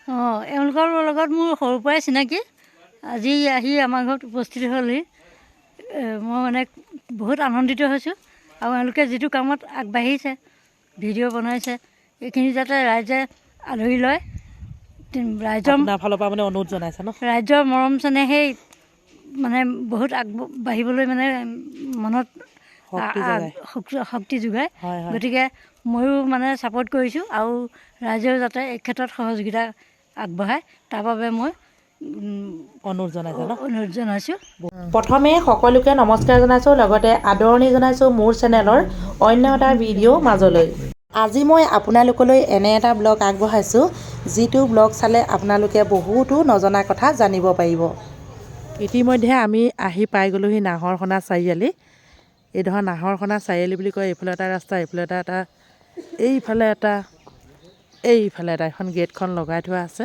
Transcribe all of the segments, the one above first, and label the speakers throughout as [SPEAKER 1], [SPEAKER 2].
[SPEAKER 1] এওঁলোকৰ লগত মোৰ সৰুৰ পৰাই চিনাকি। আজি আহি আমাৰ ঘৰত উপস্থিত হ'লহি মই মানে বহুত আনন্দিত হৈছোঁ। আৰু এওঁলোকে যিটো কামত আগবাঢ়িছে, ভিডিঅ' বনাইছে, এইখিনি যাতে ৰাইজে আদৰি লয়। ৰাইজৰ
[SPEAKER 2] ফালৰ পৰা মানে অনুৰোধ জনাইছে ন?
[SPEAKER 1] ৰাইজৰ মৰম চেনেহেই মানে বহুত আগবাঢ়িবলৈ মানে মনত শক্তি যোগায়। গতিকে ময়ো মানে ছাপোৰ্ট কৰিছোঁ আৰু ৰাইজেও যাতে এই ক্ষেত্ৰত সহযোগিতা আগবঢ়ায় তাৰ বাবে মই অনুৰোধ জনাইছোঁ।
[SPEAKER 2] প্ৰথমে সকলোকে নমস্কাৰ জনাইছোঁ, লগতে আদৰণি জনাইছোঁ মোৰ চেনেলৰ অন্য এটা ভিডিঅ' মাজলৈ। আজি মই আপোনালোকলৈ এনে এটা ব্লগ আগবঢ়াইছোঁ, যিটো ব্লগ চালে আপোনালোকে বহুতো নজনা কথা জানিব পাৰিব। ইতিমধ্যে আমি আহি পাই গ'লোহি নাহৰসোনা চাৰিআলি। এইডোখৰ নাহৰসোনা চাৰিআলি বুলি কয়। এইফালে এটা ৰাস্তা, এইফালে এটা, এইফালে এটা এখন গেটখন লগাই থোৱা আছে,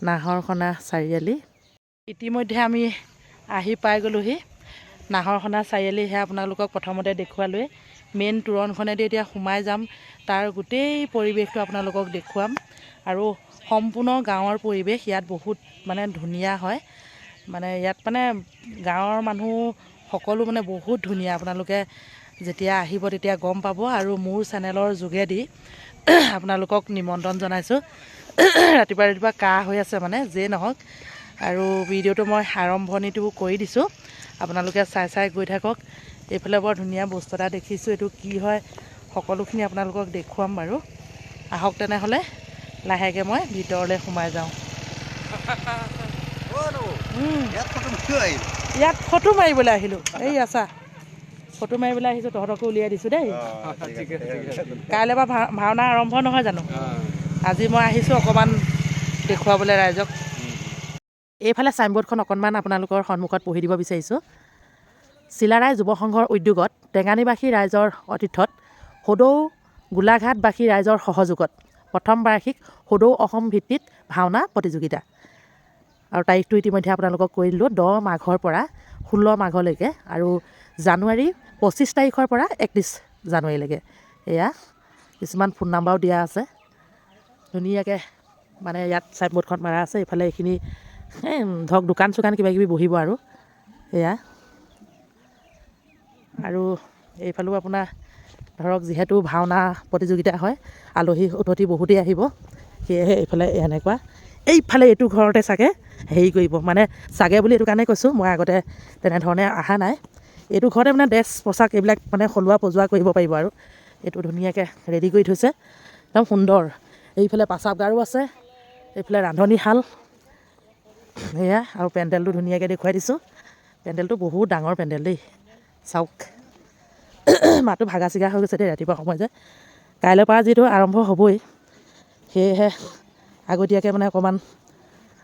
[SPEAKER 2] নাহৰসোনা চাৰিআলি। ইতিমধ্যে আমি আহি পাই গ'লোহি নাহৰসোনা চাৰিআলি। সেয়া আপোনালোকক প্ৰথমতে দেখুৱালোৱে। মেইন তোৰণখনেদি এতিয়া সোমাই যাম, তাৰ গোটেই পৰিৱেশটো আপোনালোকক দেখুৱাম। আৰু সম্পূৰ্ণ গাঁৱৰ পৰিৱেশ ইয়াত বহুত মানে ধুনীয়া হয়। মানে ইয়াত মানে গাঁৱৰ মানুহ সকলো মানে বহুত ধুনীয়া। আপোনালোকে যেতিয়া আহিব তেতিয়া গম পাব। আৰু মোৰ চেনেলৰ যোগেদি আপোনালোকক নিমন্ত্ৰণ জনাইছোঁ। ৰাতিপুৱা কাহ হৈ আছে মানে, যেই নহওক। আৰু ভিডিঅ'টো মই আৰম্ভণিটো কৰি দিছোঁ, আপোনালোকে চাই গৈ থাকক। এইফালে বৰ ধুনীয়া বস্তু এটা দেখিছোঁ, এইটো কি হয় সকলোখিনি আপোনালোকক দেখুৱাম বাৰু। আহক তেনেহ'লে লাহেকৈ মই ভিতৰলৈ সোমাই যাওঁ। ইয়াত ফটো মাৰিবলৈ আহিলোঁ। এই আছা, ফটো মাৰিবলৈ আহিছোঁ, তহঁতকো উলিয়াই দিছোঁ দেই। কাইলৈ পৰা ভাওনা আৰম্ভ নহয় জানো? আজি মই আহিছোঁ অকণমান দেখুৱাবলৈ ৰাইজক। এইফালে চাইনবৰ্ডখন অকণমান আপোনালোকৰ সন্মুখত পঢ়ি দিব বিচাৰিছোঁ। চিলাৰায় যুৱ সংঘৰ উদ্যোগত টেঙানীবাসী ৰাইজৰ অতিথ্যত সদৌ গোলাঘাটবাসী ৰাইজৰ সহযোগত প্ৰথম বাৰ্ষিক সদৌ অসম ভিত্তিত ভাওনা প্ৰতিযোগিতা। আৰু তাৰিখটো ইতিমধ্যে আপোনালোকক কৈ দিলোঁ, 10 মাঘৰ পৰা 16 মাঘলৈকে, আৰু জানুৱাৰী 25 তাৰিখৰ পৰা 31 জানুৱাৰীলৈকে। এয়া কিছুমান ফোন নাম্বাৰো দিয়া আছে ধুনীয়াকৈ, মানে ইয়াত চাইনবৰ্ডখন মাৰা আছে। এইফালে এইখিনি ধৰক দোকান চোকান কিবাকিবি বহিব আৰু এয়া। আৰু এইফালেও আপোনাৰ ধৰক যিহেতু ভাওনা প্ৰতিযোগিতা হয়, আলহী অতিথি বহুতেই আহিব, সেয়েহে এইফালে এনেকুৱা। এইফালে এইটো ঘৰতে চাগে হেৰি কৰিব, মানে চাগে বুলি এইটো কাৰণে কৈছোঁ, মই আগতে তেনেধৰণে অহা নাই। এইটো ঘৰতে মানে ড্ৰেছ পোছাক এইবিলাক মানে সলোৱা পজোৱা কৰিব পাৰিব। আৰু এইটো ধুনীয়াকৈ ৰেডি কৰি থৈছে, একদম সুন্দৰ। এইফালে পাচাবগাৰো আছে, এইফালে ৰান্ধনীশাল সেয়া। আৰু পেণ্ডেলটো ধুনীয়াকৈ দেখুৱাই দিছোঁ। পেণ্ডেলটো বহুত ডাঙৰ পেণ্ডেল দেই, চাওক। মাতো ভাগা ছিগা হৈ গৈছে দেই, ৰাতিপুৱা সময় যে। কাইলৈৰ পৰা যিহেতু আৰম্ভ হ'বই, সেয়েহে আগতীয়াকৈ মানে অকণমান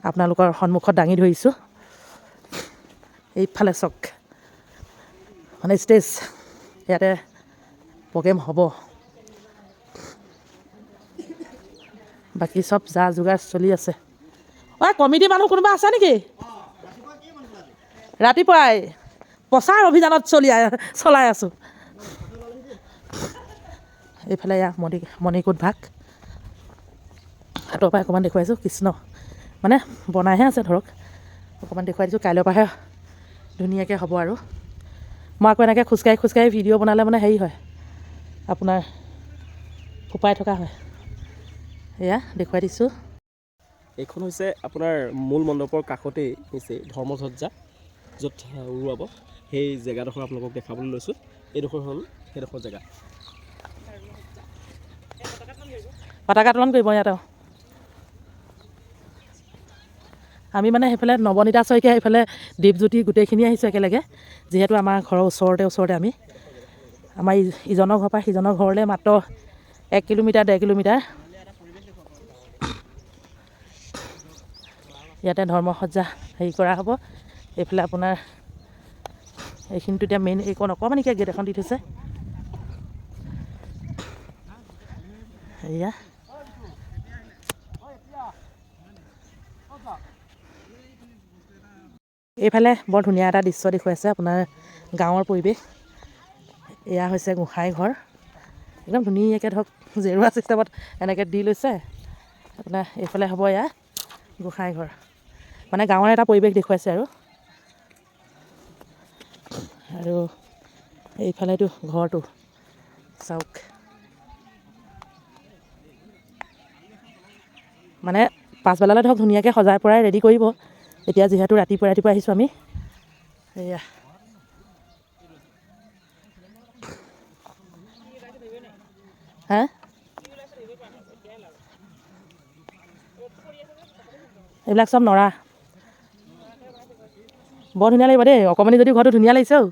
[SPEAKER 2] আপোনালোকৰ সন্মুখত দাঙি ধৰিছোঁ। এইফালে চাওক, মানে ষ্টেজ, ইয়াতে প্ৰগ্ৰেম হ'ব। বাকী চব যা যোগাৰ চলি আছে। কমিটি মানুহ কোনোবা আছে নেকি? ৰাতিপুৱাই প্ৰচাৰ অভিযানত চলাই আছোঁ। এইফালে এয়া মণিকোট ভাগ, হাতৰ পৰা অকণমান দেখুৱাইছোঁ। কৃষ্ণ মানে বনাইহে আছে ধৰক, অকণমান দেখুৱাই দিছোঁ। কাইলৈৰ পৰাহে ধুনীয়াকৈ হ'ব। আৰু মই আকৌ এনেকৈ খোজকাঢ়ি ভিডিঅ' বনালে মানে হেৰি হয়, আপোনাৰ ফোপাই থকা হয়। এয়া দেখুৱাই দিছোঁ।
[SPEAKER 3] এইখন হৈছে আপোনাৰ মূল মণ্ডপৰ কাষতেই হৈছে ধৰ্মধ্বজা, য'ত উৰুৱাব। সেই জেগাডোখৰ আপোনালোকক দেখাবলৈ লৈছোঁ। এইডোখৰ হ'ল সেইডোখৰ জেগা।
[SPEAKER 2] পতাকা উত্তোলন কৰিব ইয়াত। আমি মানে সেইফালে নৱনীতা শইকীয়া, সেইফালে দীপজ্যোতি, গোটেইখিনি আহিছোঁ একেলগে, যিহেতু আমাৰ ঘৰৰ ওচৰতে আমি। আমাৰ ইজনৰ ঘৰৰ পৰা সিজনৰ ঘৰলৈ মাত্ৰ 1 কিলোমিটাৰ 1.5 কিলোমিটাৰ। ইয়াতে ধৰ্মসজ্জা হেৰি কৰা হ'ব। এইফালে আপোনাৰ এইখিনিতো এতিয়া মেইন এইকণ অকণমানিকৈ গেট এখন দি থৈছে। এয়া এইফালে বৰ ধুনীয়া এটা দৃশ্য দেখুৱাইছে, আপোনাৰ গাঁৱৰ পৰিৱেশ। এয়া হৈছে গোঁসাই ঘৰ, একদম ধুনীয়াকৈ ধৰক জেৰুৱা ছিষ্টেমত এনেকৈ দি লৈছে। আপোনাৰ এইফালে হ'ব এয়া গোঁসাই ঘৰ, মানে গাঁৱৰ এটা পৰিৱেশ দেখুৱাইছে আৰু এইফালেতো ঘৰটো চাওক, মানে পাছবেলালৈ ধৰক ধুনীয়াকৈ সজাই পৰাই ৰেডি কৰিব। এতিয়া যিহেতু ৰাতিপুৱা আহিছোঁ আমি, এয়া হা এইবিলাক চব নৰা, বৰ ধুনীয়া লাগিব দেই। অকণমানি যদি ঘৰটো ধুনীয়া লাগিছে অ'।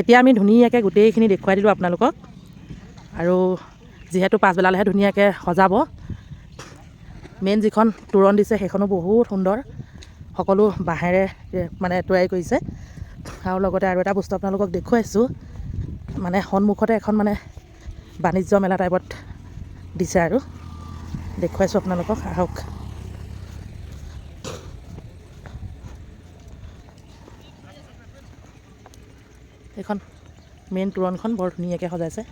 [SPEAKER 2] এতিয়া আমি ধুনীয়াকৈ গোটেইখিনি দেখুৱাই দিলোঁ আপোনালোকক, আৰু যিহেতু পাছবেলালৈহে ধুনীয়াকৈ সজাব। মেইন যিখন তোৰণ দিছে সেইখনো বহুত সুন্দৰ, সকলো বাঁহেৰে মানে তৈয়াৰী কৰিছে। আৰু লগতে আৰু এটা বস্তু আপোনালোকক দেখুৱাইছোঁ, মানে সন্মুখতে এখন মানে বাণিজ্য মেলা টাইপত দিছে আৰু দেখুৱাইছোঁ আপোনালোকক, আহক। এইখন মেইন তোৰণখন বৰ ধুনীয়াকৈ সজাইছে।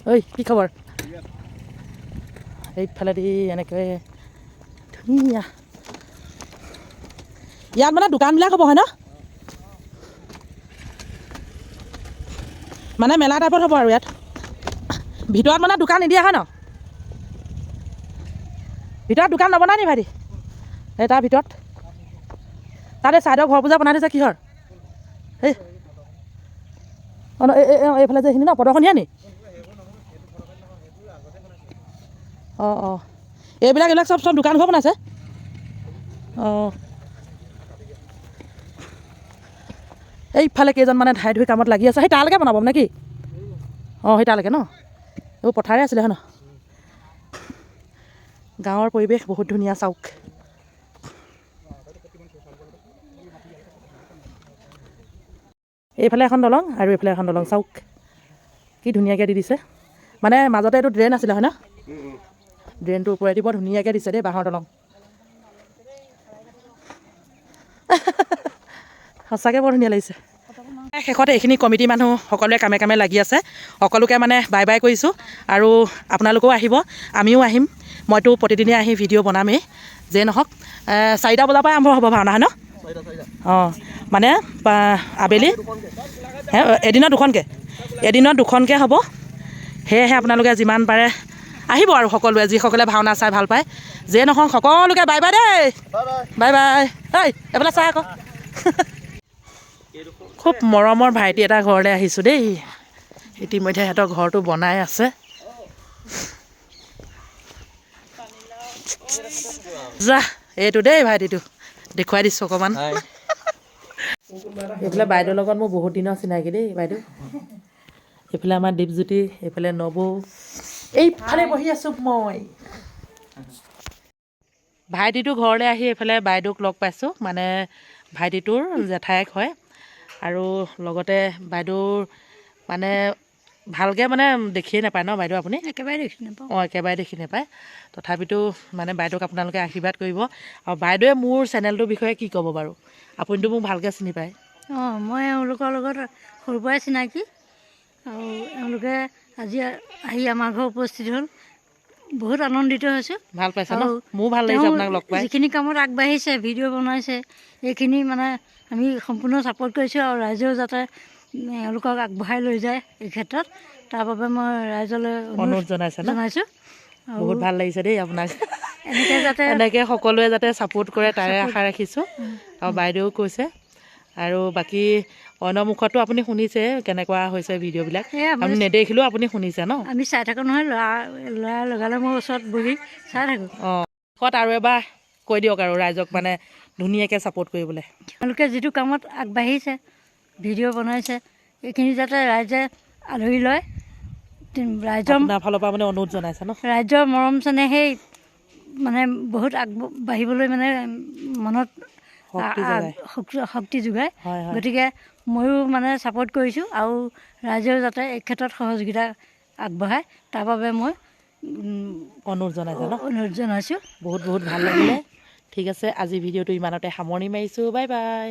[SPEAKER 2] ঐ কি খবৰ? এইফালেদি এনেকৈ ধুনীয়া, ইয়াত মানে দোকানবিলাক হ'ব হয় ন, মানে মেলা টাইপত হ'ব আৰু ইয়াত ভিতৰত মানে দোকান নিদিয়া হয় ন, ভিতৰত দোকান নবনাই নি ভাইটি? এই তাৰ ভিতৰত তাত এই ছাইডৰ ঘৰ পূজা বনাই থৈছে কিহৰ? এই এইফালে যে এইখিনি ন প্ৰদৰ্শনীয়া নি? অঁ এইবিলাক চব দোকান ঘৰ বনাইছে। অঁ এইফালে কেইজন মানে ধাই ধুই কামত লাগি আছে, সেই তালৈকে বনাব নে কি? অঁ সেই তালৈকে ন, এইবোৰ পথাৰে আছিলে হয় ন? গাঁৱৰ পৰিৱেশ বহুত ধুনীয়া, চাওক। এইফালে এখন দলং আৰু এইফালে এখন দলং, চাওক কি ধুনীয়াকৈ দি দিছে। মানে মাজতে এইটো ড্ৰেইন আছিলে হয় ন, ড্ৰেইনটোৰ ওপৰেদি বৰ ধুনীয়াকৈ দিছে দেই বাঁহৰ দলং। সঁচাকৈ বৰ ধুনীয়া লাগিছে। শেষত এইখিনি কমিটি মানুহ সকলোৱে কামে কামে লাগি আছে, সকলোকে মানে বাই বাই কৰিছোঁ। আৰু আপোনালোকেও আহিব, আমিও আহিম। মইতো প্ৰতিদিনে আহি ভিডিঅ' বনামেই, যে নহওক 4টা বজাৰ পৰাই আৰম্ভ হ'ব ভাওনা হয় ন? অঁ মানে আবেলি এদিনত দুখনকৈ হ'ব। সেয়েহে আপোনালোকে যিমান পাৰে আহিব আৰু সকলোৱে, যিসকলে ভাওনা চাই ভাল পায়। যে নহওক সকলোকে বাই বাই দেই, বাই বাই। এই এইফালে চাই আকৌ। খুব মৰমৰ ভাইটি এটা ঘৰলৈ আহিছোঁ দেই, ইতিমধ্যে সিহঁতৰ ঘৰটো বনাই আছে। যা এইটো দেই ভাইটিটো দেখুৱাই দিছোঁ অকণমান। এইফালে বাইদেউৰ লগত মোৰ বহুত দিনৰ চিনাকি দেই বাইদেউ। এইফালে আমাৰ দীপজ্যোতি, এইফালে নবৌ, এইফালে বহি আছোঁ মই। ভাইটিটোৰ ঘৰলৈ আহি এইফালে বাইদেউক লগ পাইছোঁ, মানে ভাইটিটোৰ জেঠায়েক হয়। আৰু লগতে বাইদেউৰ মানে ভালকৈ মানে দেখিয়ে নাপায় ন বাইদেউ আপুনি?
[SPEAKER 1] একেবাৰে দেখি নাপাওঁ।
[SPEAKER 2] অঁ একেবাৰে দেখি নাপায়, তথাপিতো মানে বাইদেউক আপোনালোকে আশীৰ্বাদ কৰিব। আৰু বাইদেৱে মোৰ চেনেলটোৰ বিষয়ে কি ক'ব বাৰু? আপুনিতো মোক ভালকৈ চিনি পায়।
[SPEAKER 1] অঁ মই এওঁলোকৰ লগত সৰুৰ পৰাই চিনাকি, আৰু এওঁলোকে আজি আহি আমাৰ ঘৰ উপস্থিত হ'ল, বহুত আনন্দিত হৈছোঁ।
[SPEAKER 2] ভাল পাইছে ন? মোৰো ভাল লাগিছে আপোনাক লগ পাই।
[SPEAKER 1] যিখিনি কামত আগবাঢ়িছে, ভিডিঅ' বনাইছে, এইখিনি মানে আমি সম্পূৰ্ণ ছাপোৰ্ট কৰিছোঁ। আৰু ৰাইজেও যাতে এওঁলোকক আগবঢ়াই লৈ যায় এই ক্ষেত্ৰত, তাৰ বাবে মই ৰাইজলৈ অনুৰোধ জনাইছোঁ।
[SPEAKER 2] বহুত ভাল লাগিছে দেই আপোনাক,
[SPEAKER 1] এনেকৈ যাতে
[SPEAKER 2] সকলোৱে যাতে ছাপোৰ্ট কৰে তাৰে আশা ৰাখিছোঁ। আৰু বাইদেৱেও কৈছে, আৰু বাকী অন্য মুখতো আপুনি শুনিছে কেনেকুৱা হৈছে ভিডিঅ'বিলাক, আপুনি নেদেখিলেও আপুনি শুনিছে ন? আমি চাই থাকোঁ নহয়, ল'ৰা লগালে মোৰ ওচৰত বহি চাই থাকোঁ। অঁ শেষত আৰু এবাৰ কৈ দিয়ক আৰু ৰাইজক মানে ধুনীয়াকৈ ছাপোৰ্ট কৰিবলৈ।
[SPEAKER 1] তেওঁলোকে যিটো কামত আগবাঢ়িছে, ভিডিঅ' বনাইছে, এইখিনি যাতে ৰাইজে আদৰি লয়। ৰাইজৰ
[SPEAKER 2] ফালৰ পৰা মানে অনুৰোধ জনাইছে ন? ৰাইজৰ
[SPEAKER 1] মৰম চেনেহেই মানে বহুত আগবাঢ়িবলৈ মানে মনত শক্তি যোগায়। গতিকে ময়ো মানে ছাপোৰ্ট কৰিছোঁ, আৰু ৰাইজেও যাতে এই ক্ষেত্ৰত সহযোগিতা আগবঢ়ায় তাৰ বাবে মই অনুৰোধ জনাইছোঁ।
[SPEAKER 2] বহুত ভাল লাগিলে। ঠিক আছে, আজি ভিডিঅ'টো ইমানতে সামৰণি মাৰিছোঁ। Bye bye.